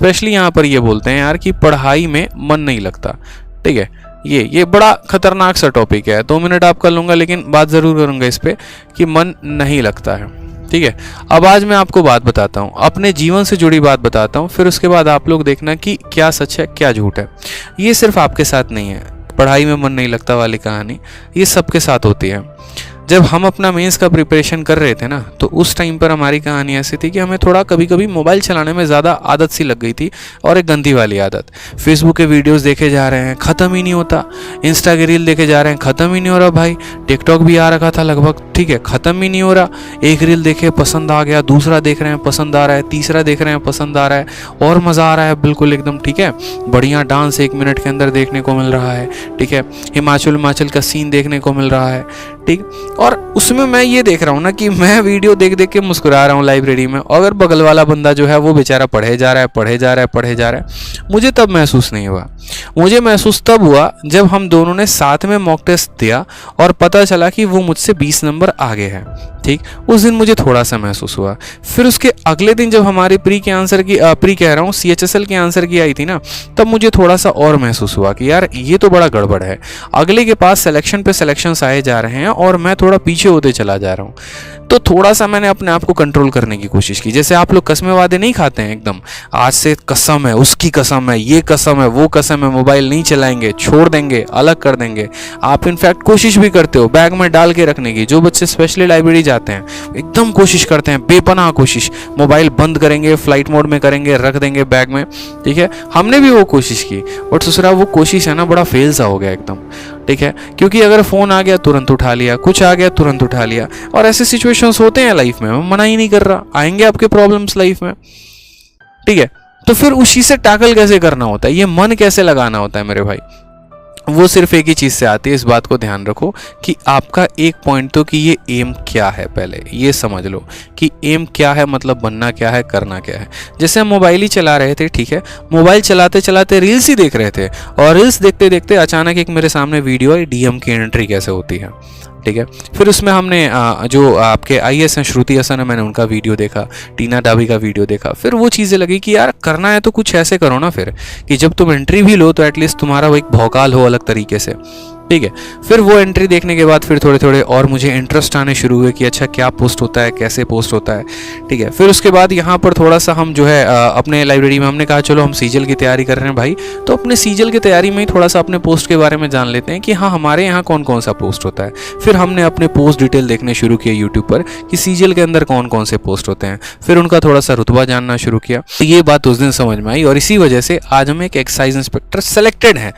Specially यहाँ पर ये बोलते हैं यार कि पढ़ाई में मन नहीं लगता। ठीक है, ये बड़ा खतरनाक सा टॉपिक है, 2 मिनट आप कर लूँगा लेकिन बात ज़रूर करूँगा इस पर कि मन नहीं लगता है। ठीक है, अब आज मैं आपको बात बताता हूँ, अपने जीवन से जुड़ी बात बताता हूँ, फिर उसके बाद आप लोग देखना कि क्या सच है क्या झूठ है। ये सिर्फ आपके साथ नहीं है, पढ़ाई में मन नहीं लगता वाली कहानी ये सबके साथ होती है। जब हम अपना मेंस का प्रिपरेशन कर रहे थे ना, तो उस टाइम पर हमारी कहानी ऐसी थी कि हमें थोड़ा कभी कभी मोबाइल चलाने में ज़्यादा आदत सी लग गई थी, और एक गंदी वाली आदत। फेसबुक के वीडियोस देखे जा रहे हैं, ख़त्म ही नहीं होता। इंस्टा के रील देखे जा रहे हैं, ख़त्म ही नहीं हो रहा भाई। टिकटॉक भी आ रखा था लगभग, ठीक है, ख़त्म ही नहीं हो रहा। एक रील देखे पसंद आ गया, दूसरा देख रहे हैं पसंद आ रहा है, तीसरा देख रहे हैं पसंद आ रहा है, और मज़ा आ रहा है बिल्कुल एकदम। ठीक है, बढ़िया डांस 1 मिनट के अंदर देखने को मिल रहा है। ठीक है, हिमाचल का सीन देखने को मिल रहा है। ठीक, और उसमें मैं ये देख रहा हूँ ना कि मैं वीडियो देख देख के मुस्कुरा रहा हूँ लाइब्रेरी में, और अगर बगल वाला बंदा जो है वो बेचारा पढ़े जा रहा है। मुझे तब महसूस नहीं हुआ। मुझे महसूस तब हुआ जब हम दोनों ने साथ में मॉक टेस्ट दिया और पता चला कि वो मुझसे 20 नंबर आगे है। ठीक, उस दिन मुझे थोड़ा सा महसूस हुआ। फिर उसके अगले दिन जब हमारी CHSL के आंसर की आई थी ना, तब मुझे थोड़ा सा और महसूस हुआ कि यार ये तो बड़ा गड़बड़ है। अगले के पास सिलेक्शन पे सिलेक्शंस आए जा रहे हैं और मैं थोड़ा पीछे होते चला जा रहा हूँ। तो थोड़ा सा मैंने अपने आप को कंट्रोल करने की कोशिश की। जैसे आप लोग कसमें वादे नहीं खाते हैं एकदम, आज से कसम है, उसकी कसम है, ये कसम है, वो कसम है, मोबाइल नहीं चलाएंगे, छोड़ देंगे, अलग कर देंगे। आप इनफैक्ट कोशिश भी करते हो बैग में डाल के रखने की। जो बच्चे स्पेशली लाइब्रेरी जाते हैं एकदम कोशिश करते हैं, बेपनाह कोशिश, मोबाइल बंद करेंगे, फ्लाइट मोड में करेंगे, रख देंगे बैग में। ठीक है, हमने भी वो कोशिश की, बट दूसरा वो कोशिश है ना बड़ा फेल सा हो गया एकदम। ठीक है, क्योंकि अगर फ़ोन आ गया तुरंत उठा लिया, कुछ आ गया तुरंत उठा लिया, और ऐसे सिचुएशंस होते हैं लाइफ में। मैं मना ही नहीं कर रहा, आएंगे आपके प्रॉब्लम्स लाइफ में। ठीक है, तो फिर उसी से टैकल कैसे करना होता है, ये मन कैसे लगाना होता है मेरे भाई, वो सिर्फ एक ही चीज़ से आती है। इस बात को ध्यान रखो कि आपका एक पॉइंट तो कि ये एम क्या है, पहले ये समझ लो कि एम क्या है, मतलब बनना क्या है, करना क्या है। जैसे हम मोबाइल ही चला रहे थे, ठीक है, मोबाइल चलाते चलाते रील्स ही देख रहे थे, और रील्स देखते देखते अचानक एक मेरे सामने वीडियो आई, डीएम की एंट्री कैसे होती है। ठीक है, फिर उसमें हमने जो आपके IAS हैं श्रुति हसन है, मैंने उनका वीडियो देखा, टीना डाबी का वीडियो देखा। फिर वो चीज़ें लगी कि यार करना है तो कुछ ऐसे करो ना फिर, कि जब तुम एंट्री भी लो तो एटलीस्ट तुम्हारा वो एक भौकाल हो अलग तरीके से। ठीक है, फिर वो एंट्री देखने के बाद फिर थोड़े थोड़े और मुझे इंटरेस्ट आने शुरू हुए कि अच्छा क्या पोस्ट होता है, कैसे पोस्ट होता है। ठीक है, फिर उसके बाद यहाँ पर थोड़ा सा हम जो है अपने लाइब्रेरी में हमने कहा चलो हम सीजल की तैयारी कर रहे हैं भाई, तो अपने सीजल की तैयारी में ही थोड़ा सा अपने पोस्ट के बारे में जान लेते हैं कि हाँ हमारे यहाँ कौन कौन सा पोस्ट होता है। फिर हमने अपने पोस्ट डिटेल देखने शुरू किए यूट्यूब पर कि सीजल के अंदर कौन कौन से पोस्ट होते हैं, फिर उनका थोड़ा सा रुतबा जानना शुरू किया। तो ये बात उस दिन समझ में आई, और इसी वजह से आज हम एक एक्साइज इंस्पेक्टर सेलेक्टेड हैं।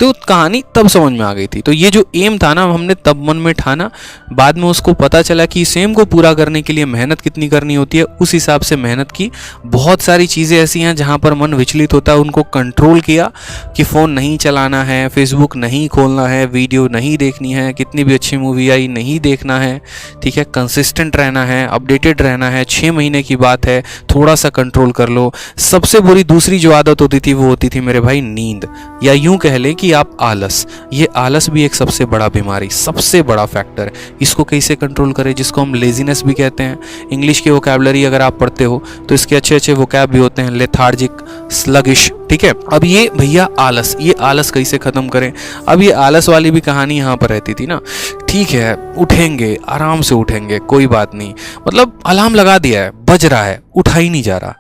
तो कहानी तब समझ में आ गई थी। तो ये जो एम था ना, हमने तब मन में ठाना, बाद में उसको पता चला कि इस एम को पूरा करने के लिए मेहनत कितनी करनी होती है, उस हिसाब से मेहनत की। बहुत सारी चीज़ें ऐसी हैं जहाँ पर मन विचलित होता है, उनको कंट्रोल किया कि फ़ोन नहीं चलाना है, फेसबुक नहीं खोलना है, वीडियो नहीं देखनी है, कितनी भी अच्छी मूवी आई नहीं देखना है। ठीक है, कंसिस्टेंट रहना है, अपडेटेड रहना है। 6 महीने की बात है, थोड़ा सा कंट्रोल कर लो। सबसे बुरी दूसरी जो आदत होती थी वो होती थी मेरे भाई नींद, या यूं कह ले कि आप आलस। ये आलस भी एक सबसे बड़ा बीमारी, सबसे बड़ा फैक्टर है। इसको कैसे कंट्रोल करें, जिसको हम लेजीनेस भी कहते हैं। इंग्लिश की वोकैबुलरी अगर आप पढ़ते हो तो इसके अच्छे अच्छे वोकैब भी होते हैं, लेथार्जिक, स्लगिश। ठीक है, अब ये भैया आलस, ये आलस कैसे खत्म करें। अब ये आलस वाली भी कहानी यहाँ पर रहती थी ना। ठीक है, उठेंगे, आराम से उठेंगे, कोई बात नहीं, मतलब अलार्म लगा दिया है, बज रहा है, उठा ही नहीं जा रहा।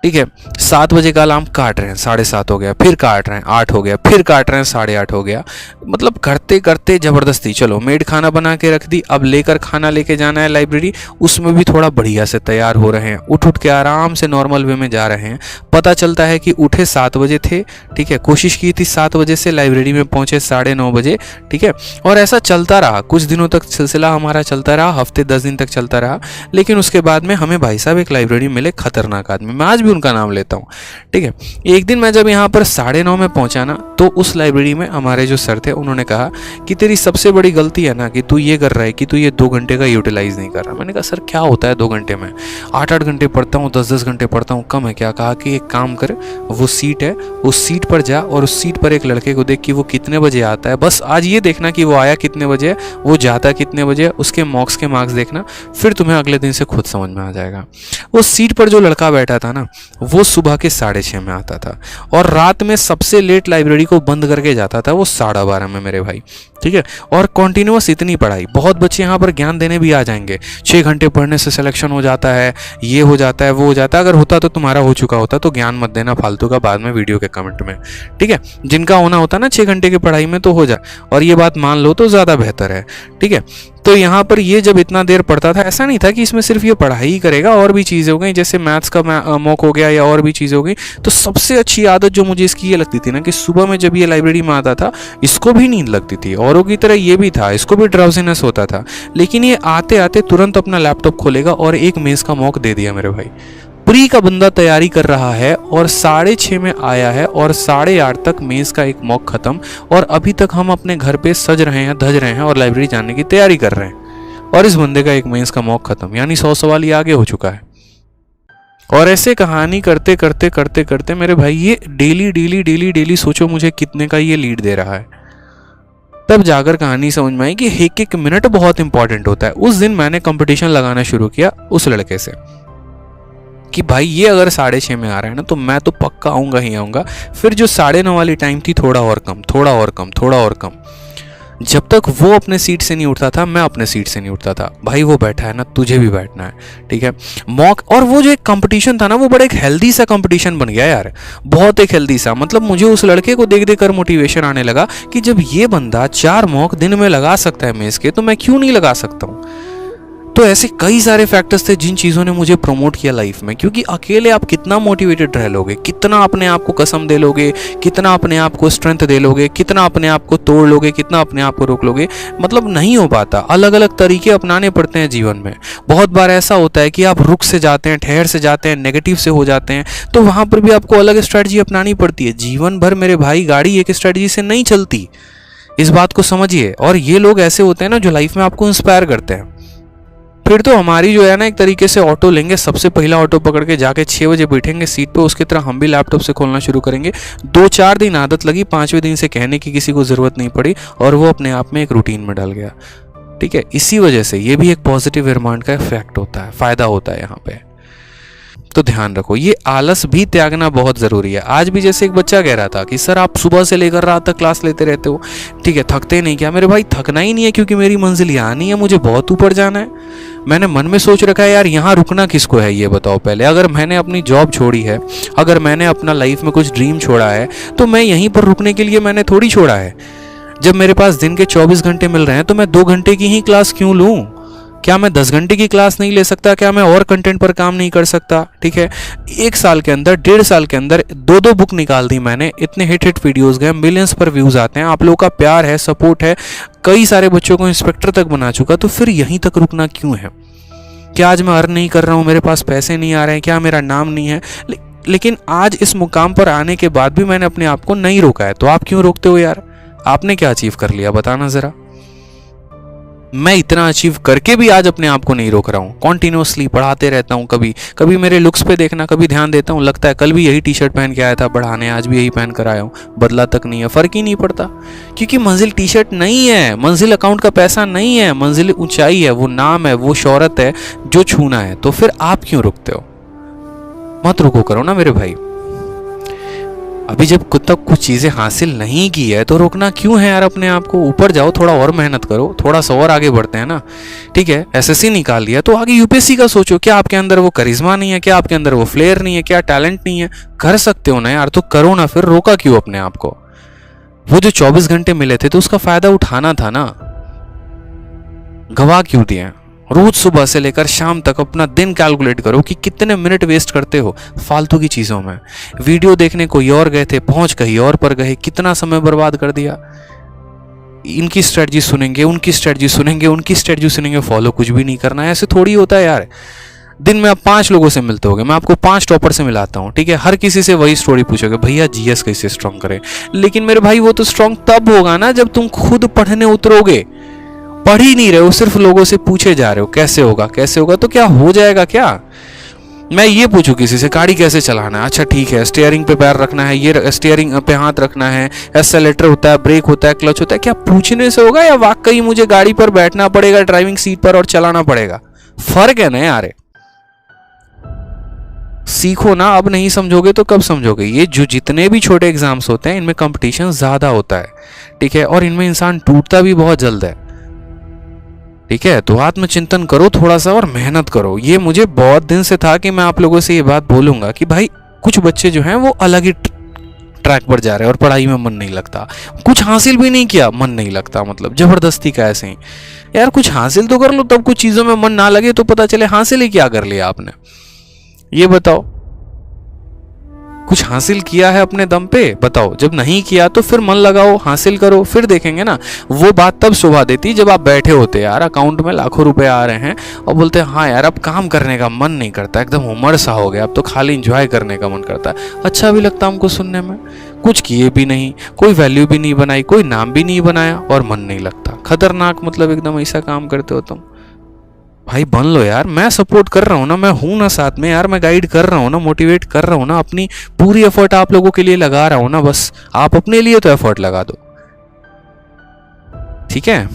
ठीक है, 7 बजे का अलार्म काट रहे हैं, 7:30 हो गया, फिर काट रहे हैं, 8 हो गया, फिर काट रहे हैं, 8:30 हो गया। मतलब करते करते ज़बरदस्ती, चलो मेड खाना बना के रख दी, अब लेकर खाना लेके जाना है लाइब्रेरी, उसमें भी थोड़ा बढ़िया से तैयार हो रहे हैं, उठ के आराम से नॉर्मल वे में जा रहे हैं। पता चलता है कि उठे 7 बजे थे। ठीक है, कोशिश की थी 7 बजे से, लाइब्रेरी में पहुँचे 9:30 बजे। ठीक है, और ऐसा चलता रहा, कुछ दिनों तक सिलसिला हमारा चलता रहा, हफ्ते 10 दिन तक चलता रहा। लेकिन उसके बाद में हमें भाई साहब एक लाइब्रेरी मिले, खतरनाक आदमी, मैं आज भी उनका नाम लेता हूँ। ठीक है, एक दिन मैं जब यहाँ पर 9:30 में पहुंचा ना, तो उस लाइब्रेरी में हमारे जो सर थे उन्होंने कहा कि तेरी सबसे बड़ी गलती है ना कि तू ये कर रहा है कि तू ये 2 घंटे का यूटिलाइज नहीं कर रहा। मैंने कहा सर क्या होता है 2 घंटे में, 8-8 घंटे पढ़ता हूँ, 10-10 घंटे पढ़ता हूँ, कम है क्या। कहा कि एक काम कर, वो सीट है, उस सीट पर जा और उस सीट पर एक लड़के को देख कि वो कितने बजे आता है, बस आज ये देखना कि वो आया कितने बजे, वो जाता कितने बजे, उसके मॉक्स के मार्क्स देखना, फिर तुम्हें अगले दिन से खुद समझ में आ जाएगा। उस सीट पर जो लड़का बैठा था ना, वो सुबह के 6:30 में आता था, और रात में सबसे लेट लाइब्रेरी को बंद करके जाता था वो 12:30 में मेरे भाई, ठीक है। और कॉन्टिन्यूस इतनी पढ़ाई, बहुत बच्चे यहाँ पर ज्ञान देने भी आ जाएंगे, 6 घंटे पढ़ने से सिलेक्शन हो जाता है, ये हो जाता है, वो हो जाता है। अगर होता तो तुम्हारा हो चुका होता, तो ज्ञान मत देना फालतू का बाद में वीडियो के कमेंट में, ठीक है। जिनका होना होता ना 6 घंटे की पढ़ाई में, तो हो जाए, और ये बात मान लो तो ज़्यादा बेहतर है, ठीक है। तो यहाँ पर ये जब इतना देर पढ़ता था, ऐसा नहीं था कि इसमें सिर्फ ये पढ़ाई ही करेगा, और भी चीज़ें हो गई, जैसे मैथ्स का मॉक हो गया या और भी चीज़ें हो गई। तो सबसे अच्छी आदत जो मुझे इसकी ये लगती थी ना, कि सुबह में जब ये लाइब्रेरी में आता था, इसको भी नींद लगती थी, औरों की तरह ये भी था, इसको भी ड्राउजीनेस होता था, लेकिन ये आते आते तुरंत अपना लैपटॉप खोलेगा और एक मेज़ का मॉक दे दिया मेरे भाई। प्री का बंदा तैयारी कर रहा है और 6:30 में आया है, और 8:30 तक मेज़ का एक मॉक खत्म, और अभी तक हम अपने घर पे सज रहे हैं, धज रहे हैं और लाइब्रेरी जाने की तैयारी कर रहे हैं, और इस बंदे का एक मेंस का मॉक खत्म, यानी 100 सवाल ही आगे हो चुका है। और ऐसे कहानी करते करते करते करते मेरे भाई ये डेली डेली डेली डेली सोचो मुझे कितने का ये लीड दे रहा है। तब जाकर कहानी समझ में आई कि एक एक मिनट बहुत इंपॉर्टेंट होता है। उस दिन मैंने कंपटीशन लगाना शुरू किया उस लड़के से कि भाई ये अगर 6:30 में आ रहा है ना, तो मैं तो पक्का आऊँगा ही आऊँगा। फिर जो 9:30 वाली टाइम थी, थोड़ा और कम, थोड़ा और कम, थोड़ा और कम, जब तक वो अपने सीट से नहीं उठता था, मैं अपने सीट से नहीं उठता था। भाई वो बैठा है ना, तुझे भी बैठना है, ठीक है। मॉक, और वो जो एक कंपटीशन था ना, वो बड़ा एक हेल्दी सा कंपटीशन बन गया यार, बहुत एक हेल्दी सा। मतलब मुझे उस लड़के को देख देख कर मोटिवेशन आने लगा कि जब ये बंदा 4 मॉक दिन में लगा सकता है मेज़ के, तो मैं क्यों नहीं लगा सकता हूँ। तो ऐसे कई सारे फैक्टर्स थे जिन चीज़ों ने मुझे प्रमोट किया लाइफ में, क्योंकि अकेले आप कितना मोटिवेटेड रह लोगे, कितना अपने आप को कसम दे लोगे, कितना अपने आप को स्ट्रेंथ दे लोगे, कितना अपने आप को तोड़ लोगे, कितना अपने आप को रोक लोगे, मतलब नहीं हो पाता। अलग अलग तरीके अपनाने पड़ते हैं जीवन में। बहुत बार ऐसा होता है कि आप रुक से जाते हैं, ठहर से जाते हैं, नेगेटिव से हो जाते हैं, तो वहाँ पर भी आपको अलग स्ट्रैटेजी अपनानी पड़ती है। जीवन भर मेरे भाई गाड़ी एक स्ट्रैटेजी से नहीं चलती, इस बात को समझिए। और ये लोग ऐसे होते हैं ना जो लाइफ में आपको इंस्पायर करते हैं। फिर तो हमारी जो है ना, एक तरीके से ऑटो लेंगे, सबसे पहला ऑटो पकड़ के जाके 6 बजे बैठेंगे सीट पे, उसकी तरह हम भी लैपटॉप से खोलना शुरू करेंगे। 2-4 दिन आदत लगी, 5वें दिन से कहने की किसी को ज़रूरत नहीं पड़ी, और वो अपने आप में एक रूटीन में डल गया, ठीक है। इसी वजह से ये भी एक पॉजिटिव एनवायरनमेंट का इफेक्ट होता है, फ़ायदा होता है यहाँ पे। तो ध्यान रखो, ये आलस भी त्यागना बहुत ज़रूरी है। आज भी जैसे एक बच्चा कह रहा था कि सर आप सुबह से लेकर रात तक क्लास लेते रहते हो, ठीक है, थकते नहीं क्या? मेरे भाई थकना ही नहीं है, क्योंकि मेरी मंजिल यहाँ नहीं है, मुझे बहुत ऊपर जाना है। मैंने मन में सोच रखा है यार, यहाँ रुकना किसको है ये बताओ पहले। अगर मैंने अपनी जॉब छोड़ी है, अगर मैंने अपना लाइफ में कुछ ड्रीम छोड़ा है, तो मैं यहीं पर रुकने के लिए मैंने थोड़ी छोड़ा है। जब मेरे पास दिन के 24 घंटे मिल रहे हैं, तो मैं 2 घंटे की ही क्लास क्यों लूँ? क्या मैं 10 घंटे की क्लास नहीं ले सकता? क्या मैं और कंटेंट पर काम नहीं कर सकता? ठीक है, 1 साल के अंदर, 1.5 साल के अंदर 2 बुक निकाल दी मैंने, इतने हिट वीडियोस गए, मिलियंस पर व्यूज आते हैं, आप लोगों का प्यार है, सपोर्ट है, कई सारे बच्चों को इंस्पेक्टर तक बना चुका। तो फिर यहीं तक रुकना क्यों है? क्या आज मैं अर्न नहीं कर रहा हूँ, मेरे पास पैसे नहीं आ रहे हैं, क्या मेरा नाम नहीं है? लेकिन आज इस मुकाम पर आने के बाद भी मैंने अपने आप को नहीं रोका है। तो आप क्यों रोकते हो यार? आपने क्या अचीव कर लिया बताना जरा। मैं इतना अचीव करके भी आज अपने आप को नहीं रोक रहा हूँ, कॉन्टिन्यूसली पढ़ाते रहता हूँ। कभी कभी मेरे लुक्स पे देखना, कभी ध्यान देता हूँ, लगता है कल भी यही टी-शर्ट पहन के आया था पढ़ाने, आज भी यही पहन कर आया हूँ, बदला तक नहीं है, फ़र्क ही नहीं पड़ता। क्योंकि मंजिल टी-शर्ट नहीं है, मंजिल अकाउंट का पैसा नहीं है, मंजिल ऊंचाई है, वो नाम है, वो शोहरत है जो छूना है। तो फिर आप क्यों रुकते हो? मत रुको करो ना मेरे भाई। अभी जब खुद तक कुछ चीज़ें हासिल नहीं की है तो रोकना क्यों है यार अपने आप को? ऊपर जाओ, थोड़ा और मेहनत करो, थोड़ा सा और आगे बढ़ते हैं ना, ठीक है। एसएससी निकाल लिया तो आगे यूपीएससी का सोचो। क्या आपके अंदर वो करिश्मा नहीं है? क्या आपके अंदर वो फ्लेयर नहीं है? क्या टैलेंट नहीं है? कर सकते हो ना यार, तो करो ना। फिर रोका क्यों अपने आप को? वो जो 24 घंटे मिले थे तो उसका फायदा उठाना था ना, गवा क्यों दिए? रोज सुबह से लेकर शाम तक अपना दिन कैलकुलेट करो कि कितने मिनट वेस्ट करते हो फालतू की चीज़ों में। वीडियो देखने कोई और गए थे, पहुंच कहीं और पर गए, कितना समय बर्बाद कर दिया। इनकी स्ट्रेटजी सुनेंगे, उनकी स्ट्रेटजी सुनेंगे, उनकी स्ट्रेटजी सुनेंगे, फॉलो कुछ भी नहीं करना है। ऐसे थोड़ी होता है यार। दिन में आप 5 लोगों से मिलते होगे, मैं आपको 5 टॉपर से मिलाता हूँ, ठीक है। हर किसी से वही स्टोरी पूछोगे, भैया जीएस कैसे स्ट्रॉन्ग करें। लेकिन मेरे भाई वो तो स्ट्रॉन्ग तब होगा ना जब तुम खुद पढ़ने उतरोगे। पढ़ ही नहीं रहे हो, सिर्फ लोगों से पूछे जा रहे हो कैसे होगा कैसे होगा। तो क्या हो जाएगा क्या? मैं ये पूछूं किसी से गाड़ी कैसे चलाना है, अच्छा ठीक है, स्टीयरिंग पे पैर रखना है, ये स्टीयरिंग पे हाथ रखना है, एक्सेलेरेटर होता है, ब्रेक होता है, क्लच होता है, क्या पूछने से होगा या वाकई मुझे गाड़ी पर बैठना पड़ेगा, ड्राइविंग सीट पर और चलाना पड़ेगा? फर्क है ना यार। सीखो ना, अब नहीं समझोगे तो कब समझोगे। ये जो जितने भी छोटे एग्जाम्स होते हैं इनमें कंपटीशन ज़्यादा होता है, ठीक है, और इनमें इंसान टूटता भी बहुत जल्द है, ठीक है। तो आत्मचिंतन करो थोड़ा सा और मेहनत करो। ये मुझे बहुत दिन से था कि मैं आप लोगों से ये बात बोलूंगा कि भाई कुछ बच्चे जो हैं वो अलग ही ट्रैक पर जा रहे हैं और पढ़ाई में मन नहीं लगता, कुछ हासिल भी नहीं किया मन नहीं लगता, मतलब जबरदस्ती का ऐसे ही। यार कुछ हासिल तो कर लो, तब कुछ चीज़ों में मन ना लगे तो पता चले हासिल ही क्या कर लिया आपने, ये बताओ। कुछ हासिल किया है अपने दम पे, बताओ। जब नहीं किया तो फिर मन लगाओ, हासिल करो, फिर देखेंगे ना। वो बात तब शोभा देती जब आप बैठे होते यार, अकाउंट में लाखों रुपए आ रहे हैं और बोलते हैं हाँ यार अब काम करने का मन नहीं करता, एकदम उमर सा हो गया, अब तो खाली इंजॉय करने का मन करता है। अच्छा भी लगता हमको सुनने में। कुछ किए भी नहीं, कोई वैल्यू भी नहीं बनाई, कोई नाम भी नहीं बनाया और मन नहीं लगता। खतरनाक, मतलब एकदम ऐसा काम करते हो तुम। भाई बन लो यार, मैं सपोर्ट कर रहा हूँ ना, मैं हूं ना साथ में यार, मैं गाइड कर रहा हूँ ना, मोटिवेट कर रहा हूँ ना, अपनी पूरी एफर्ट आप लोगों के लिए लगा रहा हूँ ना, बस आप अपने लिए तो एफर्ट लगा दो, ठीक है।